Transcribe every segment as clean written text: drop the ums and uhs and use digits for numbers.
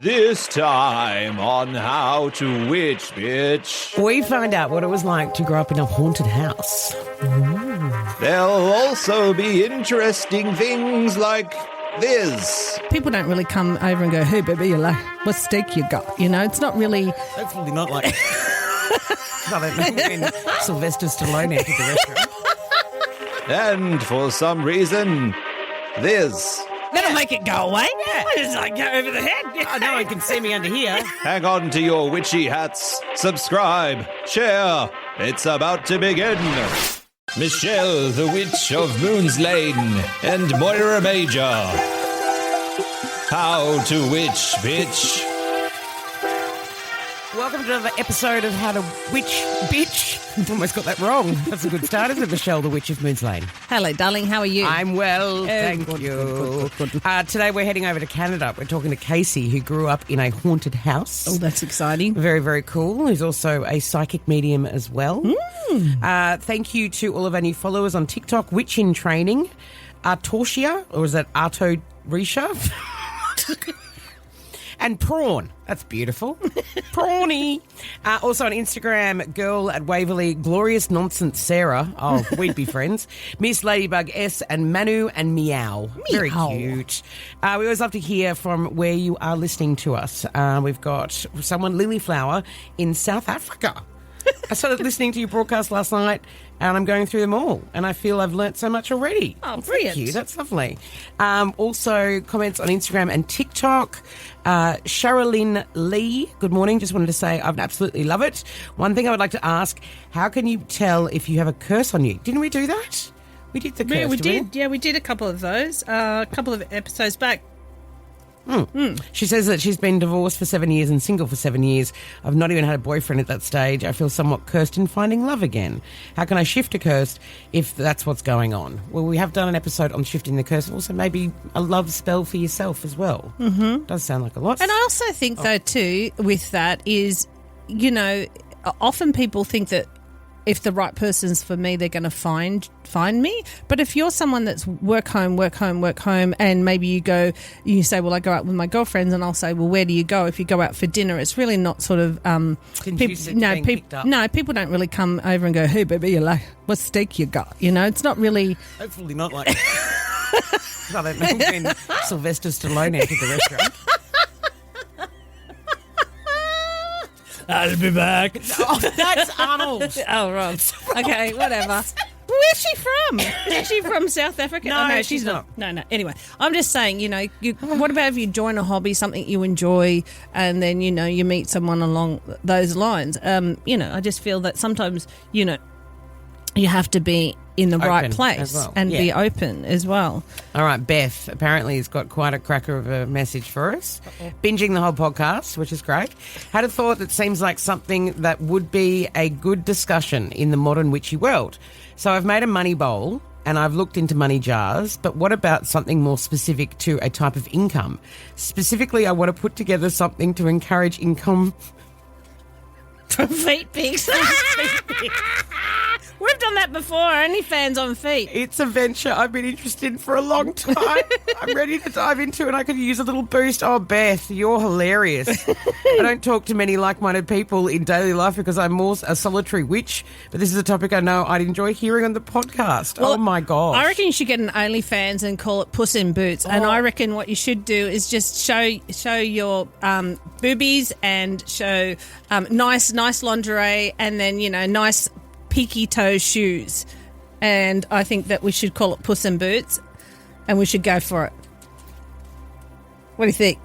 This time on How to Witch, Bitch. We find out what it was like to grow up in a haunted house. There'll also be interesting things like this. People don't really come over and go, hey, baby, like, what steak you got? You know, it's not really... Hopefully not like... I don't know when Sylvester Stallone entered the restaurant. And for some reason, this. That'll make it go away. Yeah. It's like go over the head. I know one can see me under here. Hang on to your witchy hats. Subscribe. Share. It's about to begin. Michelle, the Witch of Moon's Lane, and Moyra Major. How to Witch, Bitch. Welcome to another episode of How to Witch, Bitch. I've almost got that wrong. That's a good start, isn't it, Michelle, the Witch of Moon's Lane? Hello, darling. How are you? I'm well, thank you. Good. Today we're heading over to Canada. We're talking to Kaci, who grew up in a haunted house. Oh, that's exciting. Very, very cool. Who's also a psychic medium as well. Thank you to all of our new followers on TikTok. Witch in Training, Artortia, or is that Artorisha? And Prawn. That's beautiful. Prawny. Also on Instagram, girl at Waverley, Glorious Nonsense Sarah. Oh, we'd be friends. Miss Ladybug S and Manu and Meow. Very cute. We always love to hear from where you are listening to us. We've got someone, Lilyflower, in South Africa. I started listening to your broadcast last night and I'm going through them all and I feel I've learnt so much already. Oh, brilliant. Thank you. That's lovely. Also, comments on Instagram and TikTok. Sherilyn Lee, good morning. Just wanted to say I absolutely love it. One thing I would like to ask, how can you tell if you have a curse on you? Didn't we do that? We did the curse, Yeah, we didn't did. Yeah, we did a couple of those. A couple of episodes back. She says that she's been divorced for 7 years and single for 7 years. I've not even had a boyfriend at that stage. I feel somewhat cursed in finding love again. How can I shift a curse if that's what's going on? Well, we have done an episode on shifting the curse, and also maybe a love spell for yourself as well. Mm-hmm. Does sound like a lot. And I also think, though, too, with that is, you know, often people think that if the right person's for me, they're going to find me. But if you're someone that's work home, and maybe you say, well, I go out with my girlfriends, and I'll say, well, where do you go? If you go out for dinner, it's really not sort of people don't really come over and go, hey, baby, you like, what steak you got? You know, it's not really. Hopefully not like. I don't know when Sylvester Stallone entered the restaurant. I'll be back. Oh, that's Arnold. Oh, right. Okay, whatever. Where's she from? Is she from South Africa? No, she's not. No. Anyway, I'm just saying, you know, what about if you join a hobby, something you enjoy, and then, you know, you meet someone along those lines? You know, I just feel that sometimes, you know, you have to be in the right place and be open as well. All right, Beth apparently has got quite a cracker of a message for us. Binging the whole podcast, which is great. Had a thought that seems like something that would be a good discussion in the modern witchy world. So I've made a money bowl and I've looked into money jars, but what about something more specific to a type of income? Specifically, I want to put together something to encourage income from feet pics. We've done that before, OnlyFans on feet. It's a venture I've been interested in for a long time. I'm ready to dive into it and I could use a little boost. Oh, Beth, you're hilarious. I don't talk to many like-minded people in daily life because I'm more a solitary witch, but this is a topic I know I'd enjoy hearing on the podcast. Well, oh, my gosh. I reckon you should get an OnlyFans and call it Puss in Boots. Oh. And I reckon what you should do is just show your boobies and show nice lingerie and then, you know, nice peaky toe shoes, and I think that we should call it Puss in Boots and we should go for it. What do you think?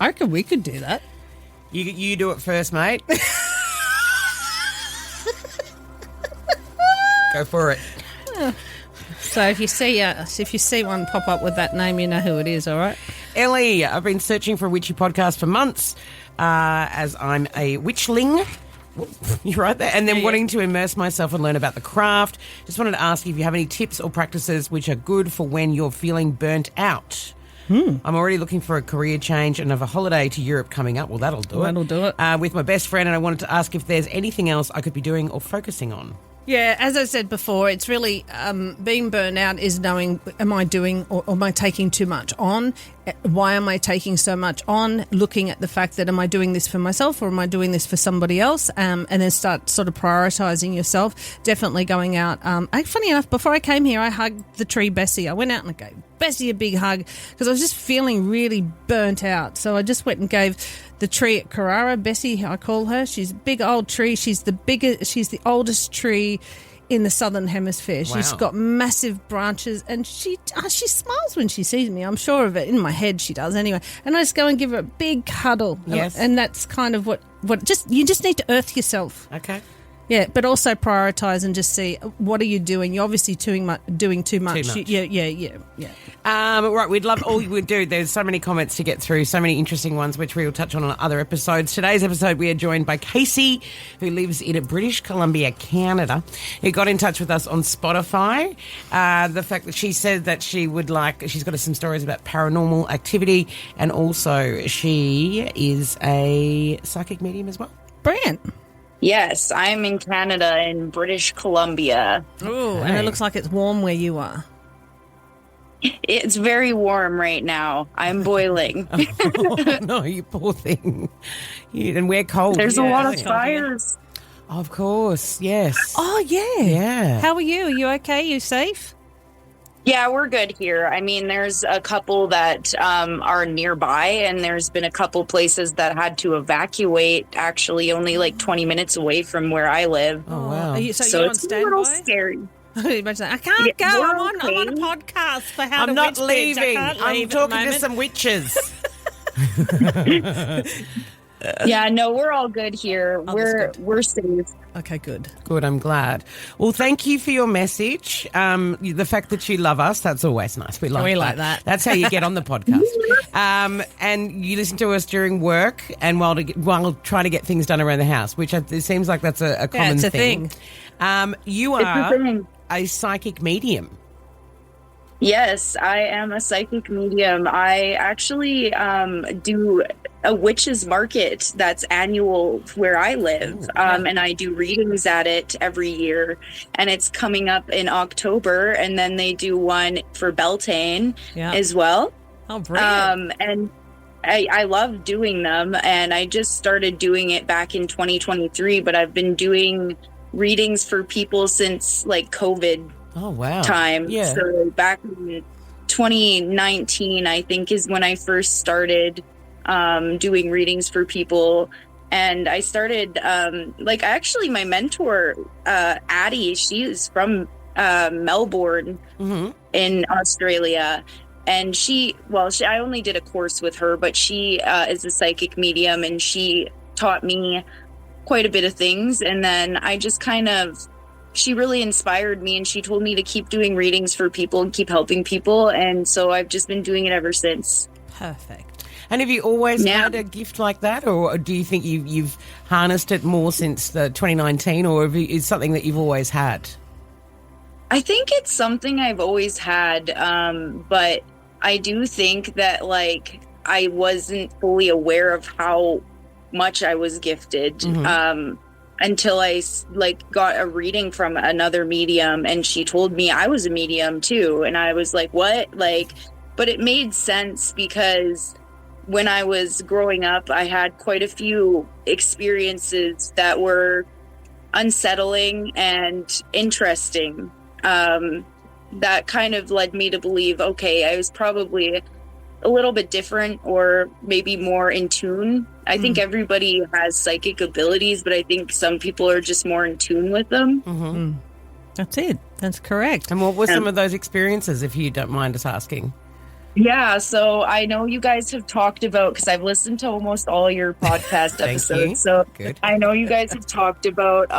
I reckon we could do that. You do it first, mate. Go for it. So if you see one pop up with that name, you know who it is, all right? Ellie, I've been searching for a witchy podcast for months as I'm a witchling. You're right there. And then wanting to immerse myself and learn about the craft. Just wanted to ask if you have any tips or practices which are good for when you're feeling burnt out. I'm already looking for a career change and have a holiday to Europe coming up. Well, that'll do it. With my best friend, and I wanted to ask if there's anything else I could be doing or focusing on. Yeah, as I said before, it's really being burnt out is knowing, am I doing or am I taking too much on? why am I taking so much on? Looking at the fact that am I doing this for myself or am I doing this for somebody else? And then start sort of prioritizing yourself. Definitely going out. Funny enough, before I came here, I hugged the tree Bessie. I went out and I gave Bessie a big hug because I was just feeling really burnt out. So I just went and gave the tree at Carrara, Bessie, I call her. She's a big old tree. She's the oldest tree in the southern hemisphere. She's got massive branches, and she smiles when she sees me. I'm sure of it. In my head she does anyway. And I just go and give her a big cuddle. Yes. And that's kind of what you just need to earth yourself. Okay. Yeah, but also prioritise and just see what are you doing. You're obviously doing too much. Yeah. Right, we'd love all you would do. There's so many comments to get through, so many interesting ones, which we will touch on other episodes. Today's episode, we are joined by Kaci, who lives in British Columbia, Canada, who got in touch with us on Spotify. The fact that she said that she's got some stories about paranormal activity, and also she is a psychic medium as well. Brilliant. Yes, I'm in Canada, in British Columbia. Oh, and it looks like it's warm where you are. It's very warm right now. I'm boiling. Oh, no, you poor thing. And we're cold. There's a lot of fires. Of course, yes. Oh, yeah. Yeah. How are you? Are you okay? You safe? Yeah, we're good here. I mean, there's a couple that are nearby, and there's been a couple places that had to evacuate, actually only like 20 minutes away from where I live. Oh, wow. So So you're on it's a standby? little scary. Imagine that. I can't go. we're I'm on a okay. podcast for How to I'm not Witch Bitch. I leaving. can't I'm leave at the talking to moment. some witches. Yeah, no, we're all good here. that's We're safe. Okay, good. Good, I'm glad. Well, thank you for your message. The fact that you love us, that's always nice. We like that. That's how you get on the podcast. And you listen to us during work and while trying to get things done around the house, which it seems like that's a common it's a thing. You are It's a thing. a psychic medium. Yes, I am a psychic medium. I actually do a witches market that's annual where I live, and I do readings at it every year. And it's coming up in October, and then they do one for Beltane as well. Oh, brilliant. And I love doing them, and I just started doing it back in 2023, but I've been doing readings for people since like COVID. Oh, wow. Time. Yeah. So back in 2019, I think, is when I first started doing readings for people. And I started, actually my mentor, Addie, she is from Melbourne in Australia. And I only did a course with her, but she is a psychic medium, and she taught me quite a bit of things. And then I just she really inspired me, and she told me to keep doing readings for people and keep helping people. And so I've just been doing it ever since. Perfect. And have you always had a gift like that, or do you think you've harnessed it more since the 2019, or is something that you've always had? I think it's something I've always had, but I do think that I wasn't fully aware of how much I was gifted. Until I got a reading from another medium, and she told me I was a medium too. And I was like, what? But it made sense because when I was growing up, I had quite a few experiences that were unsettling and interesting. That kind of led me to believe, okay, I was probably a little bit different, or maybe more in tune. I think everybody has psychic abilities, but I think some people are just more in tune with them. That's it. That's correct. And what were some of those experiences, if you don't mind us asking? Yeah, so I know you guys have talked about, because I've listened to almost all your podcast episodes. you. So Good. I know you guys have talked about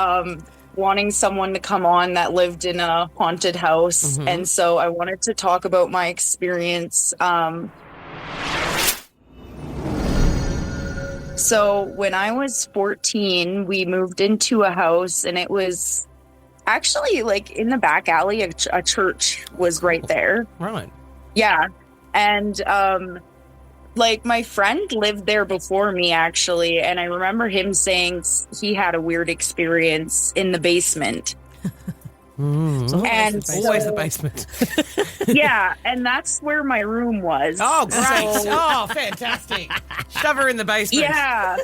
wanting someone to come on that lived in a haunted house. And so I wanted to talk about my experience. So when I was 14, we moved into a house, and it was actually in the back alley, a church was right there. Right. Yeah. And my friend lived there before me, actually, and I remember him saying he had a weird experience in the basement. So And Always the basement. yeah, and that's where my room was. Oh, great. So- Oh, fantastic. Shove her in the basement. yeah.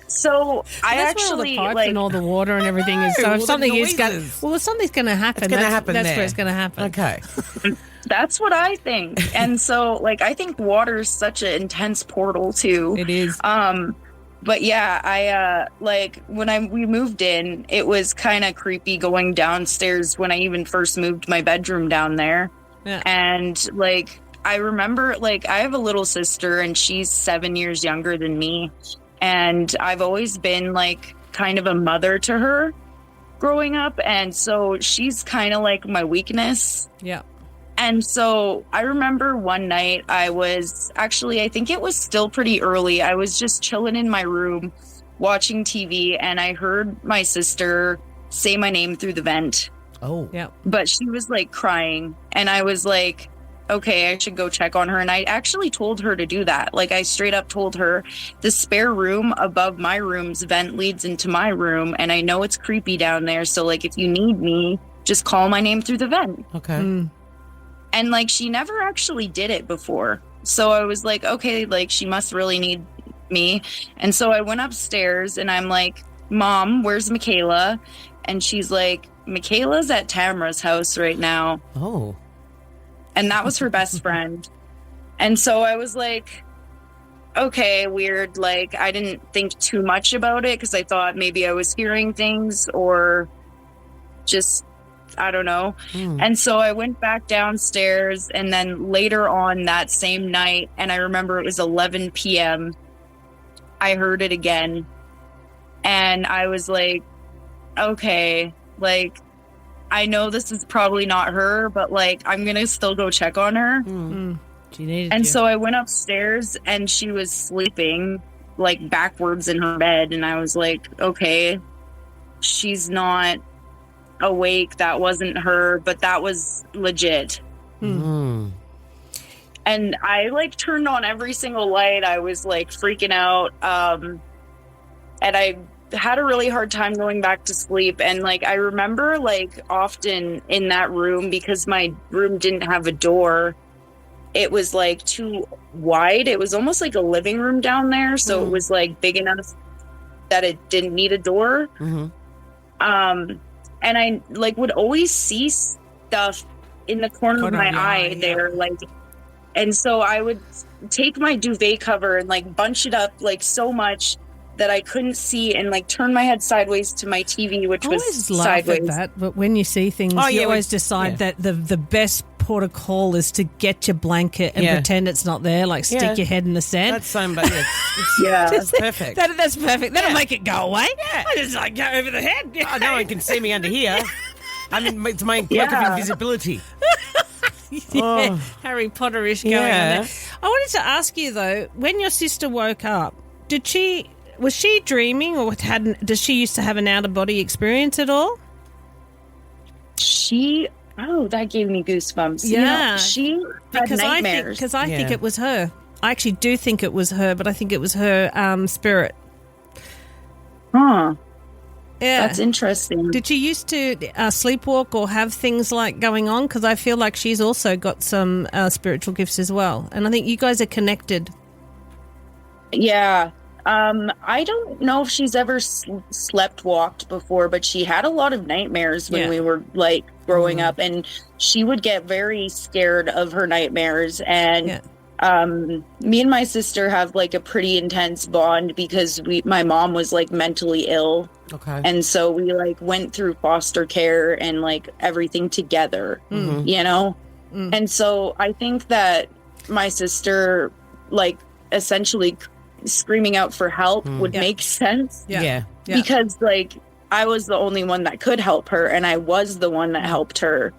So I that's where all actually the pipes like and all the water and everything is. So all if the something is going, noises. well, if something's going to happen, It's going to happen that's there. where it's going to happen. Okay. that's what I think. And so like I think water is such an intense portal too. It is. But yeah, I like when we moved in, it was kind of creepy going downstairs when I even first moved my bedroom down there. Yeah. And like I remember, like I have a little sister and she's 7 years younger than me, and I've always been like kind of a mother to her growing up, and so she's kind of like my weakness. Yeah. And so I remember one night I think it was still pretty early. I was just chilling in my room watching TV, and I heard my sister say my name through the vent. Oh. Yeah. But she was like crying, and I was like, okay, I should go check on her. And I actually told her to do that. Like I straight up told her the spare room above my room's vent leads into my room, and I know it's creepy down there. So like if you need me, just call my name through the vent. Okay. And like she never actually did it before. So I was like, okay, like she must really need me. And so I went upstairs and I'm like, Mom, where's Michaela? And she's like, Michaela's at Tamara's house right now. Oh. And that was her best friend. And so I was like, okay, weird. Like I didn't think too much about it because I thought maybe I was hearing things or just I don't know. And so I went back downstairs, and then later on that same night, and I remember it was 11 p.m., I heard it again. And I was like, okay, like, I know this is probably not her, but like, I'm going to still go check on her. She needed And you. so I went upstairs, and she was sleeping like backwards in her bed. And I was like, okay, she's not awake. That wasn't her, but that was legit. And I like turned on every single light. I was like freaking out. And I had a really hard time going back to sleep. And like I remember like often in that room, because my room didn't have a door, it was like too wide. It was almost like a living room down there, so it was like big enough that it didn't need a door. And I like would always see stuff in the corner of my eye there, like, and so I would take my duvet cover and like bunch it up like so much that I couldn't see, and like turn my head sideways to my TV, which I was always laugh sideways. at that, but when you see things, you always decide that the best port of call is to get your blanket and pretend it's not there, like stick your head in the sand. That's somebody. Yeah, That's perfect. That's perfect. That'll make it go away. I just like go over the head. Oh, no one can see me under here. I mean, it's my cloak of invisibility. Harry Potter-ish going on there. I wanted to ask you though, when your sister woke up, was she dreaming, or does she used to have an out of body experience at all? That gave me goosebumps. Yeah, she had nightmares. I think it was her. I actually do think it was her, but I think it was her spirit. Huh. Yeah, That's interesting. Did she used to sleepwalk or have things like going on? Because I feel like she's also got some spiritual gifts as well, and I think you guys are connected. Yeah. I don't know if she's ever slept walked before, but she had a lot of nightmares when we were like growing up, and she would get very scared of her nightmares. And me and my sister have like a pretty intense bond because my mom was like mentally ill. Okay. And so we like went through foster care and like everything together, you know? And so I think that my sister like essentially screaming out for help would make sense. Yeah. Because like I was the only one that could help her, and I was the one that helped her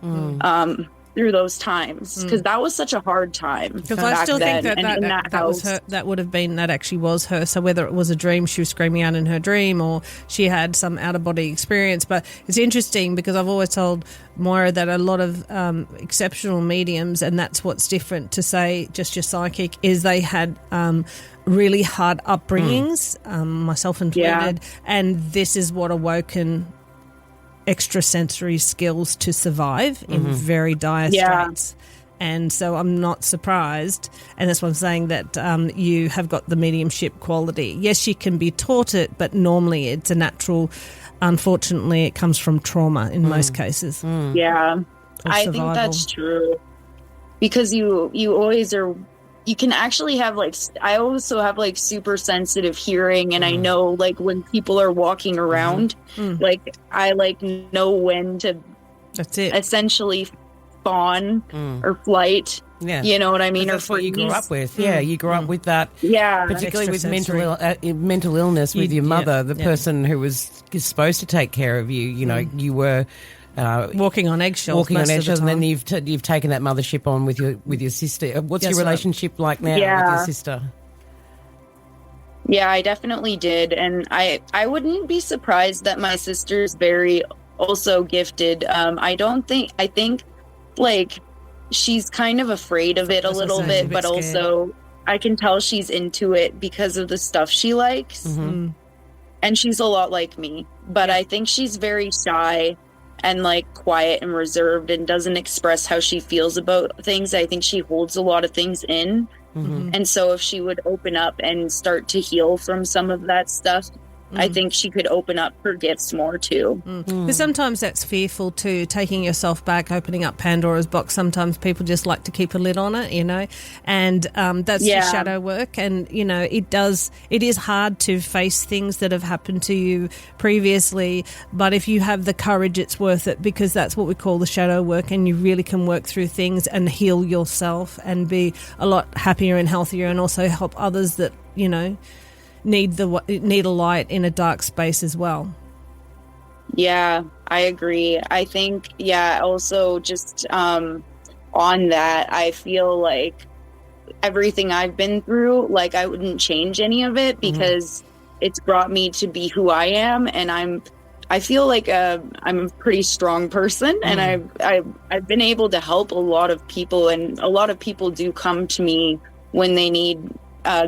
through those times, because that was such a hard time. Because I still think that was her. That would have been, that actually was her. So whether it was a dream, she was screaming out in her dream, or she had some out of body experience. But it's interesting because I've always told Moyra that a lot of exceptional mediums, and that's what's different to say just your psychic, is they had really hard upbringings, myself included, and this is what awaken extrasensory skills to survive in very dire straits. And so I'm not surprised, and that's why I'm saying that you have got the mediumship quality. Yes, you can be taught it, but normally it's a natural. Unfortunately, it comes from trauma in most cases. Yeah, I think that's true. Because you always are, you can actually have like, I also have like super sensitive hearing, and I know like when people are walking around, like I like know when to essentially fawn or flight. Yeah. You know what I mean? Or that's what you grew up with. Yeah, you grew up with that. Yeah. Particularly with mental illness with your mother, the person who was supposed to take care of you. You know, you were walking on eggshells. And then you've taken that mothership on with your sister. What's your relationship like now with your sister? Yeah, I definitely did, and I wouldn't be surprised that my sister's very also gifted. I think like she's kind of afraid of it a little bit, but also I can tell she's into it because of the stuff she likes. And she's a lot like me, but I think she's very shy and like quiet and reserved and doesn't express how she feels about things. I think she holds a lot of things in. And so if she would open up and start to heal from some of that stuff, I think she could open up her gifts more too. Because sometimes that's fearful too, taking yourself back, opening up Pandora's box. Sometimes people just like to keep a lid on it, you know, and that's the shadow work. And, you know, it is hard to face things that have happened to you previously, but if you have the courage, it's worth it, because that's what we call the shadow work, and you really can work through things and heal yourself and be a lot happier and healthier, and also help others that, you know, need a light in a dark space as well. Yeah, I agree. I think, also just on that, I feel like everything I've been through, like I wouldn't change any of it, because it's brought me to be who I am, and I feel like I'm a pretty strong person, and I've been able to help a lot of people, and a lot of people do come to me when they need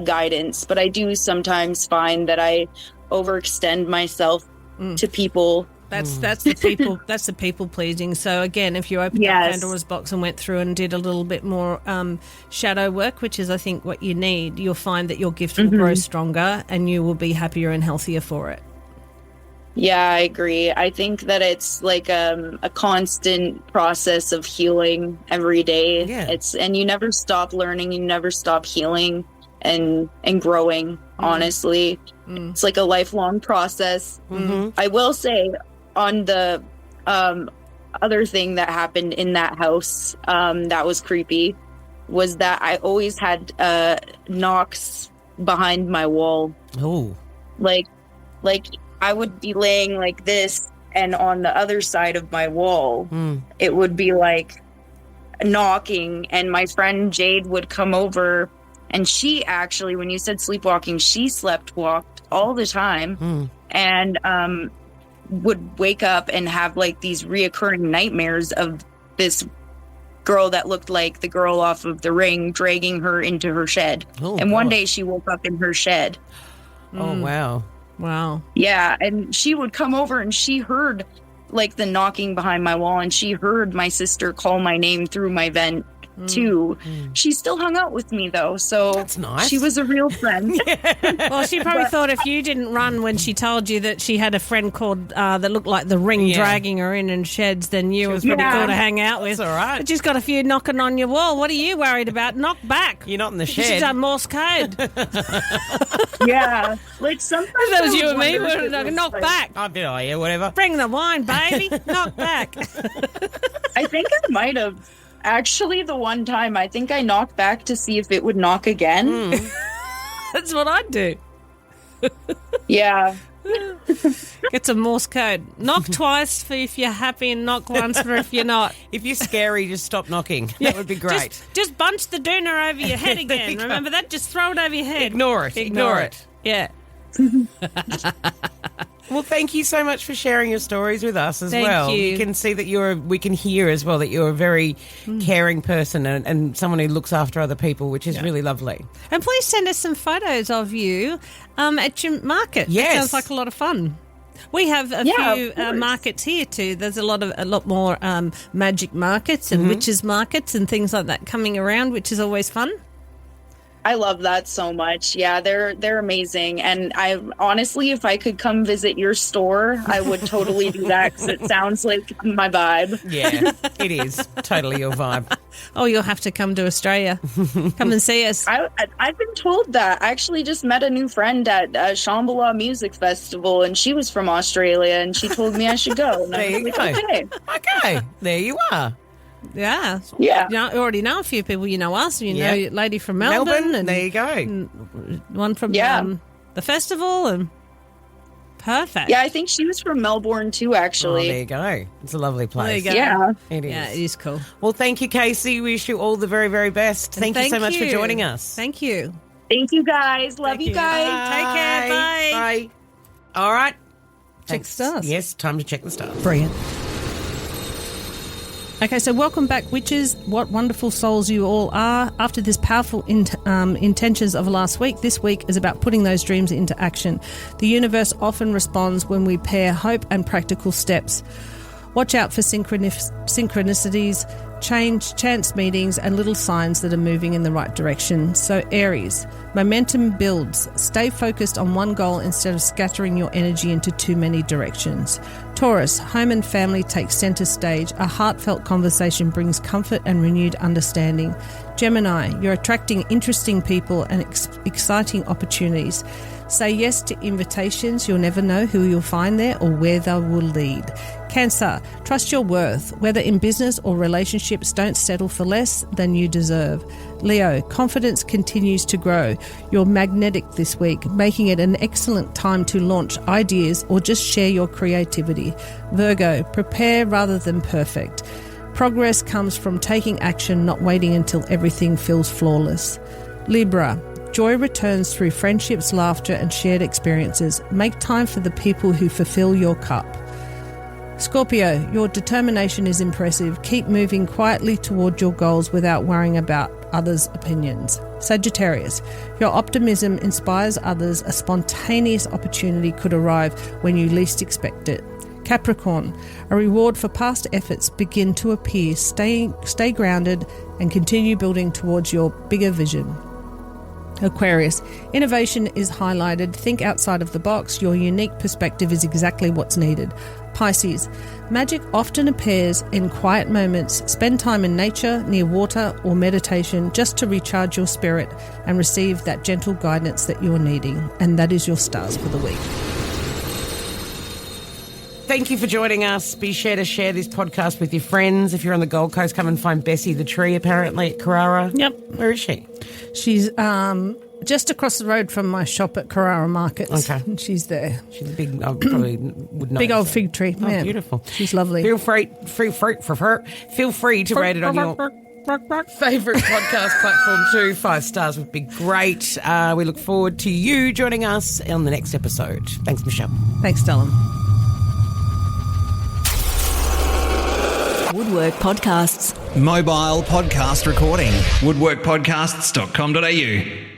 guidance, but I do sometimes find that I overextend myself to people. That's the people pleasing. So again, if you opened up Pandora's box and went through and did a little bit more shadow work, which is I think what you need, you'll find that your gift will grow stronger and you will be happier and healthier for it. Yeah, I agree. I think that it's like a constant process of healing every day. Yeah. And you never stop learning, you never stop healing and growing, honestly. It's like a lifelong process. I will say, on the other thing that happened in that house that was creepy was that I always had knocks behind my wall. Oh. Like I would be laying like this, and on the other side of my wall, it would be like knocking, and my friend Jade would come over, and she actually, when you said sleepwalking, she walked all the time, and would wake up and have like these reoccurring nightmares of this girl that looked like the girl off of The Ring dragging her into her shed. One day she woke up in her shed. Oh, wow. Wow. Yeah, and she would come over, and she heard like the knocking behind my wall, and she heard my sister call my name through my vent too. She still hung out with me though, so that's nice. She was a real friend. Well, she probably thought if you didn't run when she told you that she had a friend called that looked like The Ring dragging her in sheds, then you was pretty cool to hang out with. That's all right. But just got a few knocking on your wall. What are you worried about? Knock back. You're not in the shed. She's done Morse code. Yeah, like sometimes if that was you and me, we'd knock back. I'd be like, yeah, whatever. Bring the wine, baby. Knock back. I think I might have. Actually, the one time, I think I knocked back to see if it would knock again. That's what I'd do. Yeah. Get some Morse code. Knock twice for if you're happy, and knock once for if you're not. If you're scary, just stop knocking. That would be great. Just bunch the doona over your head again. Remember that? Just throw it over your head. Ignore it. Yeah. Well, thank you so much for sharing your stories with us as Thank well. you. You can see that we can hear as well that you're a very caring person and someone who looks after other people, which is really lovely. And please send us some photos of you at your market. Yes. It sounds like a lot of fun. We have a Yeah, few of course. markets here too. There's a lot more magic markets and witches markets and things like that coming around, which is always fun. I love that so much. Yeah, they're amazing. And I honestly, if I could come visit your store, I would totally do that because it sounds like my vibe. Yeah, it is totally your vibe. Oh, you'll have to come to Australia. Come and see us. I've been told that. I actually just met a new friend at Shambhala Music Festival, and she was from Australia, and she told me I should go. And There I you was go. like, okay. Okay, there you are. Yeah. Yeah. You already know a few people. You know us. You know Yeah. a lady from Melbourne. And there you go. one from Yeah. the festival. And perfect. Yeah, I think she was from Melbourne too, Oh, actually. there you go. It's a lovely place. There you go. Yeah. It is. Yeah, it is cool. Well, thank you, Casey. Wish you all the very, very best. Thank you so much for joining us. Thank you. Thank you guys. Love Thank you you. guys. Take care. Bye. Bye. All right. Check the stars. Yes, time to check the stars. Brilliant. Okay, so welcome back, witches. What wonderful souls you all are. After this powerful intentions of last week, this week is about putting those dreams into action. The universe often responds when we pair hope and practical steps. Watch out for synchronicities, chance meetings, and little signs that are moving in the right direction. So Aries, momentum builds. Stay focused on one goal instead of scattering your energy into too many directions. Taurus, home and family take centre stage. A heartfelt conversation brings comfort and renewed understanding. Gemini, you're attracting interesting people and exciting opportunities. Say yes to invitations. You'll never know who you'll find there or where they will lead. Cancer, trust your worth. Whether in business or relationships, don't settle for less than you deserve. Leo, confidence continues to grow. You're magnetic this week, making it an excellent time to launch ideas or just share your creativity. Virgo, prepare rather than perfect. Progress comes from taking action, not waiting until everything feels flawless. Libra, joy returns through friendships, laughter, and shared experiences. Make time for the people who fulfill your cup. Scorpio, your determination is impressive. Keep moving quietly toward your goals without worrying about others' opinions. Sagittarius, your optimism inspires others. A spontaneous opportunity could arrive when you least expect it. Capricorn, a reward for past efforts begin to appear. Stay grounded and continue building towards your bigger vision. Aquarius, innovation is highlighted. Think outside of the box. Your unique perspective is exactly what's needed. Pisces, magic often appears in quiet moments. Spend time in nature, near water, or meditation just to recharge your spirit and receive that gentle guidance that you're needing. And that is your stars for the week. Thank you for joining us. Be sure to share this podcast with your friends. If you're on the Gold Coast, come and find Bessie the tree, apparently, at Carrara. Yep. Where is she? She's just across the road from my shop at Carrara Markets. Okay. And she's there. She's a big, I probably would know. Big old fig tree. Oh, Yeah. beautiful. She's lovely. Feel free to rate it on your favourite podcast platform too. 5 stars would be great. We look forward to you joining us on the next episode. Thanks, Michelle. Thanks, Dylan. Woodwork Podcasts. Mobile podcast recording. Woodworkpodcasts.com.au